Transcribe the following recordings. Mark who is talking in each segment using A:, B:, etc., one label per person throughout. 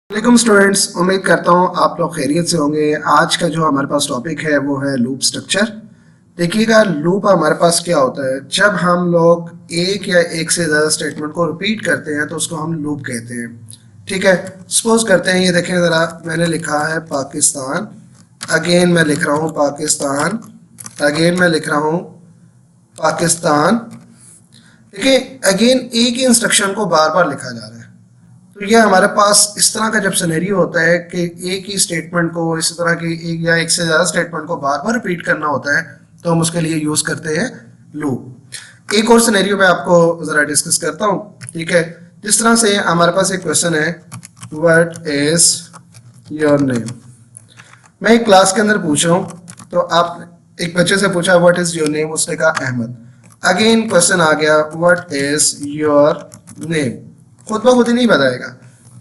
A: वालेकुम स्टूडेंट्स, उम्मीद करता हूँ आप लोग खैरियत से होंगे। आज का जो हमारे पास टॉपिक है वो है लूप स्ट्रक्चर। देखिएगा, लूप हमारे पास क्या होता है। जब हम लोग एक या एक से ज़्यादा स्टेटमेंट को रिपीट करते हैं तो उसको हम लूप कहते हैं। ठीक है, सपोज करते हैं, ये देखें ज़रा, मैंने लिखा है पाकिस्तान, अगेन मैं लिख रहा हूँ पाकिस्तान, अगेन मैं लिख रहा हूँ पाकिस्तान। देखिए, अगेन एक ही इंस्ट्रक्शन को बार बार लिखा जा रहा है। तो ये हमारे पास इस तरह का जब सिनेरियो होता है कि एक ही स्टेटमेंट को इस तरह की एक या एक से ज़्यादा स्टेटमेंट को बार बार रिपीट करना होता है, तो हम उसके लिए यूज़ करते हैं लूप। एक और सिनेरियो मैं आपको ज़रा डिस्कस करता हूँ। ठीक है, जिस तरह से हमारे पास एक क्वेश्चन है, व्हाट इज़ योर नेम। मैं एक क्लास के अंदर पूछ रहा हूँ, तो आप एक बच्चे से पूछा व्हाट इज़ योर नेम, उसने कहा अहमद। अगेन क्वेश्चन आ गया, व्हाट इज़ योर नेम। खुद ब खुद ही नहीं बताएगा,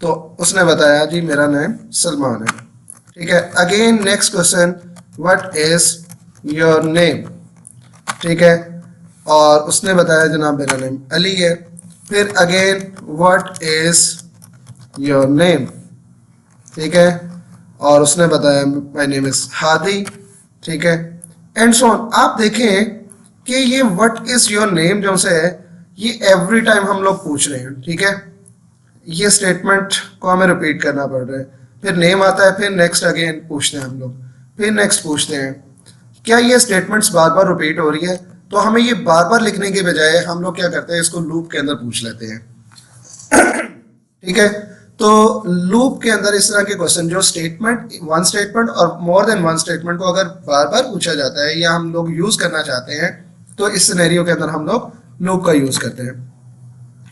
A: तो उसने बताया जी मेरा नाम सलमान है। ठीक है, again next question, what is your name. ठीक है, और उसने बताया जनाब मेरा नाम अली है। फिर again what is your name. ठीक है, और उसने बताया माय नेम इज हादी। ठीक है, एंड सो ऑन। आप देखें कि ये व्हाट इज योर नेम जो से है, ये एवरी टाइम हम लोग पूछ रहे हैं। ठीक है, ये स्टेटमेंट को हमें रिपीट करना पड़ रहा है। फिर नेम आता है, फिर नेक्स्ट अगेन पूछते हैं हम लोग, फिर नेक्स्ट पूछते हैं। क्या ये स्टेटमेंट्स बार बार रिपीट हो रही है? तो हमें ये बार बार लिखने के बजाय हम लोग क्या करते हैं, इसको लूप के अंदर पूछ लेते हैं। ठीक है, तो लूप के अंदर इस तरह के क्वेश्चन जो स्टेटमेंट, वन स्टेटमेंट और मोर देन वन स्टेटमेंट को अगर बार बार पूछा जाता है या हम लोग यूज करना चाहते हैं, तो इस सिनेरियो के अंदर हम लोग लूप का यूज करते हैं।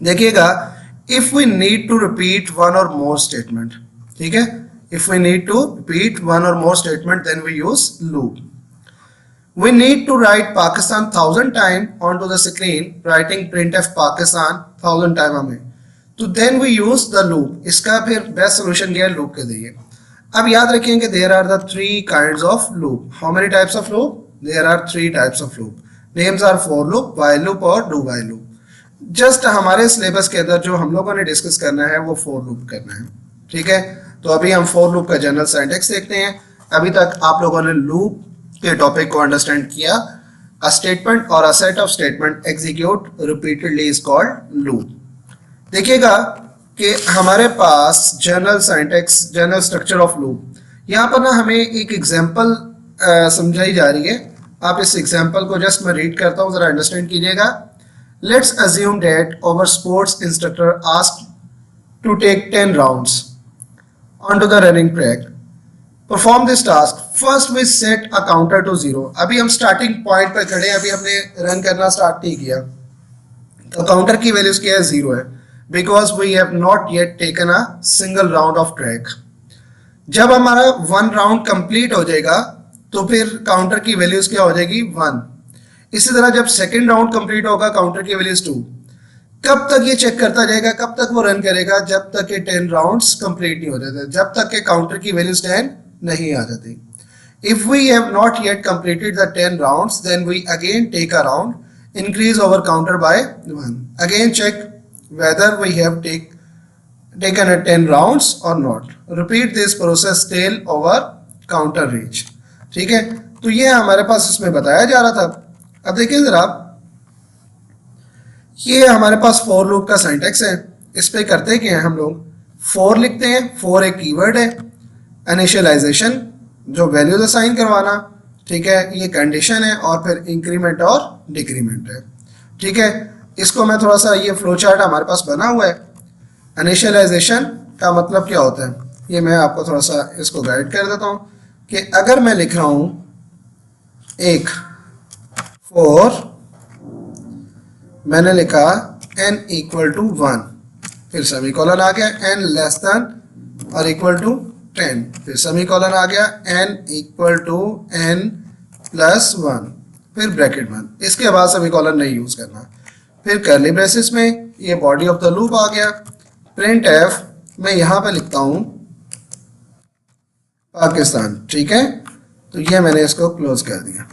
A: देखिएगा, if we need to repeat one or more statement, ठीक है, if we need to repeat one or more statement, then we use loop. We need to write Pakistan 1000 times onto the screen, writing printf Pakistan 1000 times हमें, तो then we use the loop. इसका फिर best solution क्या है, loop के जरिए। अब याद रखें कि there are the three kinds of loop. How many types of loop? There are three types of loop. Names are for loop, while loop और do while loop. जस्ट हमारे सिलेबस के अंदर जो हम लोगों ने डिस्कस करना है वो फोर लूप करना है। ठीक है, तो अभी हम फोर लूप का जनरल सिंटैक्स देखते हैं। अभी तक आप लोगों ने लूप के टॉपिक को अंडरस्टैंड किया। अ स्टेटमेंट और a set of statement execute repeatedly is called loop. देखिएगा कि हमारे पास general syntax, general structure of loop, यहाँ पर ना हमें एक एग्जाम्पल समझाई जा रही है। आप इस एग्जाम्पल को जस्ट मैं रीड करता हूँ, जरा अंडरस्टैंड कीजिएगा। Let's assume that our sports instructor asked to take 10 rounds onto the running track. Perform this task. First we set a counter to 0. अभी हम स्टार्टिंग पॉइंट पर खड़े हैं, अभी हमने रन करना स्टार्ट नहीं किया, तो काउंटर की वैल्यूज क्या है, 0 है, because we have not yet taken a single round of track. जब हमारा 1 राउंड कंप्लीट हो जाएगा तो फिर काउंटर की वैल्यूज क्या हो जाएगी, 1। इसी तरह जब सेकंड राउंड कंप्लीट होगा, काउंटर की वैल्यूज 2। कब तक ये चेक करता जाएगा, कब तक वो रन करेगा, जब तक के 10 राउंड्स कंप्लीट नहीं हो जाते, जब तक के काउंटर की वैल्यूज 10 नहीं आ जाती। If we have not yet completed the 10 rounds, then we again take a round, increase our counter by 1, again check whether we have taken a 10 rounds or not. Repeat this process till over counter reach. ठीक है, तो ये हमारे पास इसमें बताया जा रहा था। अब देखिए जरा, ये हमारे पास फॉर लूप का सिंटैक्स है। इस पे करते क्या है, हम लोग फॉर लिखते हैं। फॉर एक कीवर्ड है, इनिशियलाइजेशन जो वैल्यूज असाइन करवाना, ठीक है, ये कंडीशन है, और फिर इंक्रीमेंट और डिक्रीमेंट है। ठीक है, इसको मैं थोड़ा सा, ये फ्लो चार्ट हमारे पास बना हुआ है। इनिशियलाइजेशन का मतलब क्या होता है, ये मैं आपको थोड़ा सा इसको गाइड कर देता हूँ कि अगर मैं लिख रहा हूँ एक फॉर, मैंने लिखा n इक्वल टू 1, फिर सेमीकोलन आ गया, n लेस देन और इक्वल टू 10, फिर सेमीकोलन आ गया, n equal to n plus 1, फिर ब्रैकेट 1। इसके बाद सेमीकोलन नहीं यूज करना। फिर कर्ली ब्रेसेस में ये बॉडी ऑफ द लूप आ गया। प्रिंट एफ मैं यहाँ पे लिखता हूँ पाकिस्तान। ठीक है, तो ये मैंने इसको क्लोज कर दिया।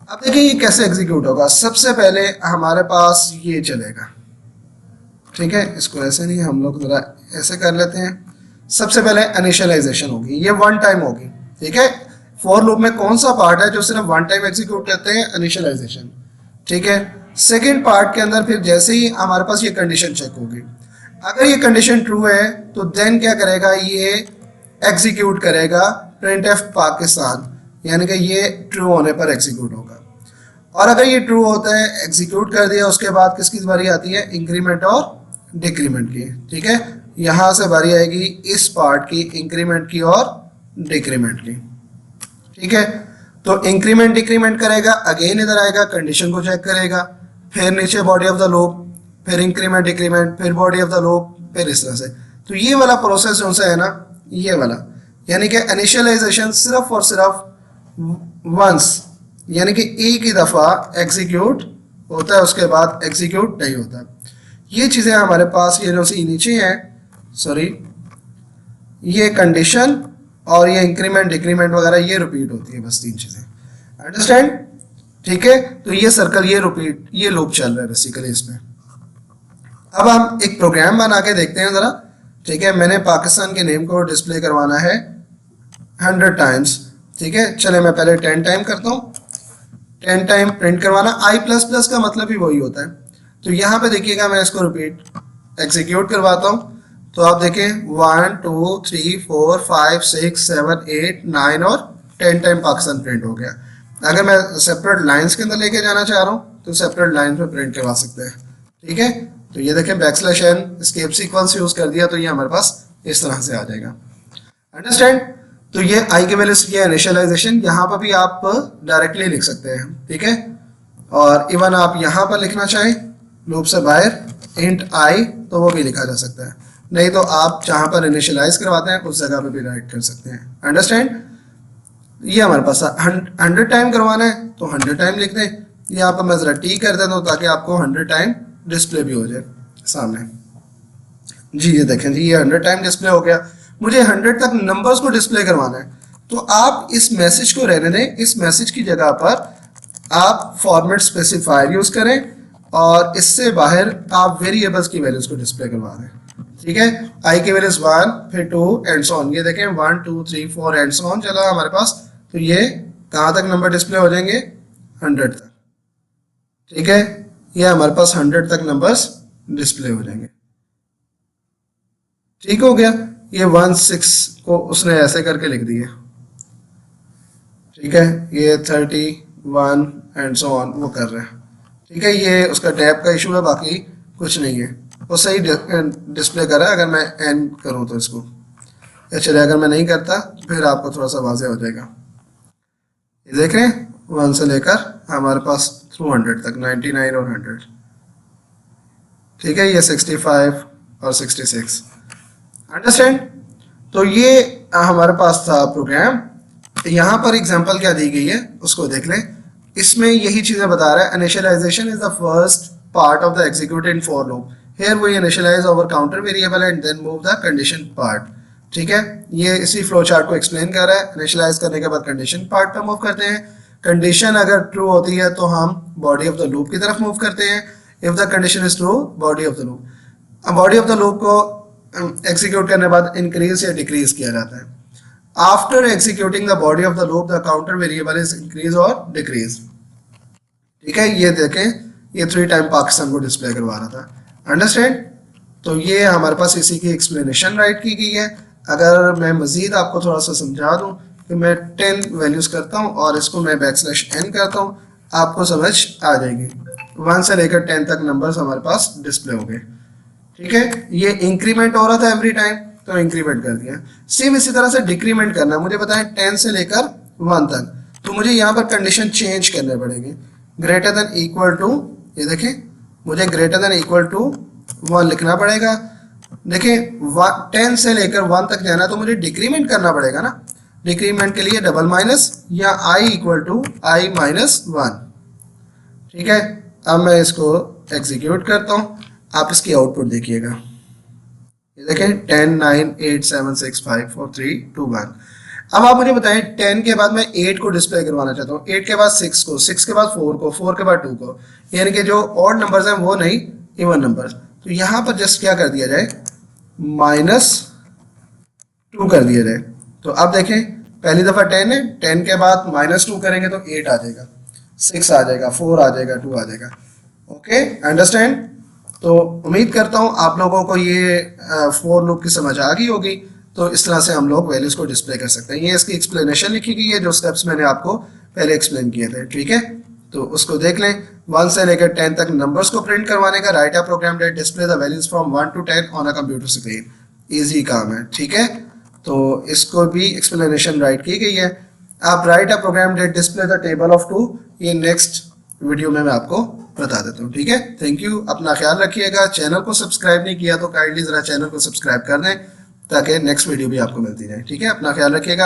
A: अब देखिए ये कैसे एग्जीक्यूट होगा। सबसे पहले हमारे पास ये चलेगा, ठीक है, इसको ऐसे नहीं, हम लोग जरा ऐसे कर लेते हैं। सबसे पहले इनिशियलाइजेशन होगी, ये वन टाइम होगी, ठीक है। फॉर लूप में कौन सा पार्ट है जो सिर्फ वन टाइम एग्जीक्यूट करते हैं? इनिशियलाइजेशन, ठीक है। सेकेंड पार्ट के अंदर फिर जैसे ही हमारे पास ये कंडीशन चेक होगी, अगर ये कंडीशन ट्रू है तो देन क्या करेगा, ये एग्जीक्यूट करेगा printf पाकिस्तान, यानी कि ये ट्रू होने पर एग्जीक्यूट होगा। और अगर ये ट्रू होता है, एग्जीक्यूट कर दिया, उसके बाद किसकी बारी आती है? इंक्रीमेंट और डिक्रीमेंट की, ठीक है। यहाँ से बारी आएगी इस पार्ट की, इंक्रीमेंट की और डिक्रीमेंट की, ठीक है। तो इंक्रीमेंट डिक्रीमेंट करेगा, अगेन इधर आएगा, कंडीशन को चेक करेगा, फिर नीचे बॉडी ऑफ द लूप, फिर इंक्रीमेंट डिक्रीमेंट, फिर बॉडी ऑफ द लूप, फिर इस तरह से। तो ये वाला प्रोसेस जो सा है ना, ये वाला, यानी कि इनिशियलाइजेशन सिर्फ और सिर्फ वंस, यानी कि एक ही दफ़ा एग्जीक्यूट होता है, उसके बाद एग्जीक्यूट नहीं होता। ये चीज़ें हमारे पास ये जो सी नीचे हैं, सॉरी, ये कंडीशन और ये इंक्रीमेंट डिक्रीमेंट वगैरह ये रिपीट होती है, बस तीन चीज़ें, अंडरस्टैंड, ठीक है। तो ये सर्कल, ये रिपीट, ये लूप चल रहा है बेसिकली इसमें। अब हम एक प्रोग्राम बना के देखते हैं ज़रा, ठीक है। मैंने पाकिस्तान के नेम को डिस्प्ले करवाना है 100 टाइम्स, ठीक है। चले मैं पहले 10 टाइम करता हूँ, 10 टाइम प्रिंट करवाना। आई प्लस प्लस का मतलब ही वही होता है। तो यहाँ पे देखिएगा, मैं इसको रिपीट एग्जीक्यूट करवाता हूँ, तो आप देखें 1 2 3 4 5 6 7 8 9 और 10 टाइम पाकिस्तान प्रिंट हो गया। अगर मैं सेपरेट लाइंस के अंदर लेके जाना चाह रहा हूँ तो सेपरेट लाइंस में प्रिंट करवा सकते हैं, ठीक है। तो ये देखें, backslash an escape sequence use कर दिया तो ये हमारे पास इस तरह से आ जाएगा, अंडरस्टैंड। तो ये आई के वैल्यू की इनिशियलाइजेशन, यहाँ पर भी आप डायरेक्टली लिख सकते हैं, ठीक है। और इवन आप यहाँ पर लिखना चाहें लूप से बाहर इंट आई तो वो भी लिखा जा सकता है, नहीं तो आप जहाँ पर इनिशियलाइज करवाते हैं उस जगह पे भी राइट कर सकते हैं, अंडरस्टैंड। ये हमारे पास 100 टाइम करवाना है तो 100 टाइम लिख दें, यहाँ पर मैं ज़रा टी कर देता हूँ ताकि आपको 100 टाइम डिस्प्ले भी हो जाए सामने। जी ये देखें जी, ये 100 टाइम डिस्प्ले हो गया। मुझे 100 तक नंबर्स को डिस्प्ले करवाना है, तो आप इस मैसेज को रहने दें, इस मैसेज की जगह पर आप फॉर्मेट स्पेसिफायर यूज करें और इससे बाहर आप वेरिएबल्स की वैल्यूज को डिस्प्ले करवा दें, ठीक है। आई की वैल्यूज 1 फिर 2 एंड सो ऑन, ये देखें 1 2 3 4 एंड सो ऑन चला हमारे पास। तो ये कहाँ तक नंबर डिस्प्ले हो जाएंगे? 100 तक, ठीक है। ये हमारे पास 100 तक नंबर्स डिस्प्ले हो जाएंगे, ठीक हो गया। ये 16 को उसने ऐसे करके लिख दिया, ठीक है। ये 31 एंड सो ऑन वो कर रहे हैं, ठीक है। ये उसका टैब का इशू है, बाकी कुछ नहीं है, वो सही डिस्प्ले कर रहा है। अगर मैं एन करूँ तो इसको, या चले अगर मैं नहीं करता फिर आपको थोड़ा सा वाज़ेह हो जाएगा। ये देख रहे हैं 1 से लेकर हमारे पास थ्रू 100 तक, 99 और 100, ठीक है। ये 65 और 66, अंडरस्टैंड। तो ये हमारे पास था प्रोग्राम। यहाँ पर एग्जांपल क्या दी गई है उसको देख लें। इसमें यही चीज़ें बता रहा है, initialization is the first part of the executed for loop, here we initialize our counter variable and then move the condition part, ठीक है। ये इसी फ्लो चार्ट को एक्सप्लेन कर रहा है। इनिशियलाइज करने के बाद कंडीशन पार्ट पर मूव करते हैं, कंडीशन अगर ट्रू होती है तो हम बॉडी ऑफ द लूप की तरफ मूव करते हैं। If the condition is true, body of the loop, body of the loop को एग्जीक्यूट करने के बाद इंक्रीज या डिक्रीज किया जाता है। After executing the body of the loop the counter variable is increase और डिक्रीज, ठीक है। ये देखें, ये 3 टाइम पाकिस्तान को डिस्प्ले करवा रहा था, अंडरस्टैंड। तो ये हमारे पास इसी की एक्सप्लेनेशन राइट की गई है। अगर मैं मजीद आपको थोड़ा सा समझा दूं कि मैं 10 वैल्यूज करता हूं और इसको मैं बैकस्लैश n करता हूं, आपको समझ आ जाएगी। 1 से लेकर 10 तक नंबर्स हमारे पास डिस्प्ले हो गए, ठीक है। ये इंक्रीमेंट हो रहा था एवरी टाइम तो इंक्रीमेंट कर दिया। सेम इसी तरह से डिक्रीमेंट करना है। मुझे बताएं 10 से लेकर 1 तक, तो मुझे यहाँ पर कंडीशन चेंज करने पड़ेंगे। ग्रेटर देन इक्वल टू, ये देखें मुझे ग्रेटर देन इक्वल टू 1 लिखना पड़ेगा। देखिए 10 से लेकर 1 तक जाना तो मुझे डिक्रीमेंट करना पड़ेगा ना। डिक्रीमेंट के लिए डबल माइनस या i equal to i minus 1, ठीक है। अब मैं इसको एग्जीक्यूट करता हूँ, आप इसकी आउटपुट देखिएगा। ये देखें 10 9 8 7 6 5 4 3 2 1। अब आप मुझे बताएं 10 के बाद मैं 8 को डिस्प्ले करवाना चाहता हूँ, 8 के बाद 6 को, 6 के बाद 4 को, 4 के बाद 2 को, यानी कि जो ऑड नंबर्स हैं वो नहीं, इवन नंबर्स। तो यहाँ पर जस्ट क्या कर दिया जाए, माइनस 2 कर दिया जाए। तो अब देखें पहली दफ़ा 10 है, 10 के बाद -2 करेंगे तो 8 आ जाएगा, 6 आ जाएगा, 4 आ जाएगा, 2 आ जाएगा। Okay, understand. तो उम्मीद करता हूँ आप लोगों को ये फोर लूप की समझ आ गई होगी। तो इस तरह से हम लोग वैल्यूज को डिस्प्ले कर सकते हैं। ये इसकी एक्सप्लेनेशन लिखी गई है, जो स्टेप्स मैंने आपको पहले एक्सप्लेन किए थे, ठीक है। तो उसको देख लें। 1 से लेकर 10 तक नंबर्स को प्रिंट करवाने का, write a program that display the values from 1 to 10 on a computer screen. Easy काम है, ठीक है। तो इसको भी एक्सप्लेनेशन राइट की गई है। आप write a program that display the table of 2, ये नेक्स्ट वीडियो में मैं आपको बता देता हूँ, ठीक है। थैंक यू, अपना ख्याल रखिएगा। चैनल को सब्सक्राइब नहीं किया तो काइंडली ज़रा चैनल को सब्सक्राइब कर दें, ताकि नेक्स्ट वीडियो भी आपको मिलती रहे, ठीक है। अपना ख्याल रखिएगा।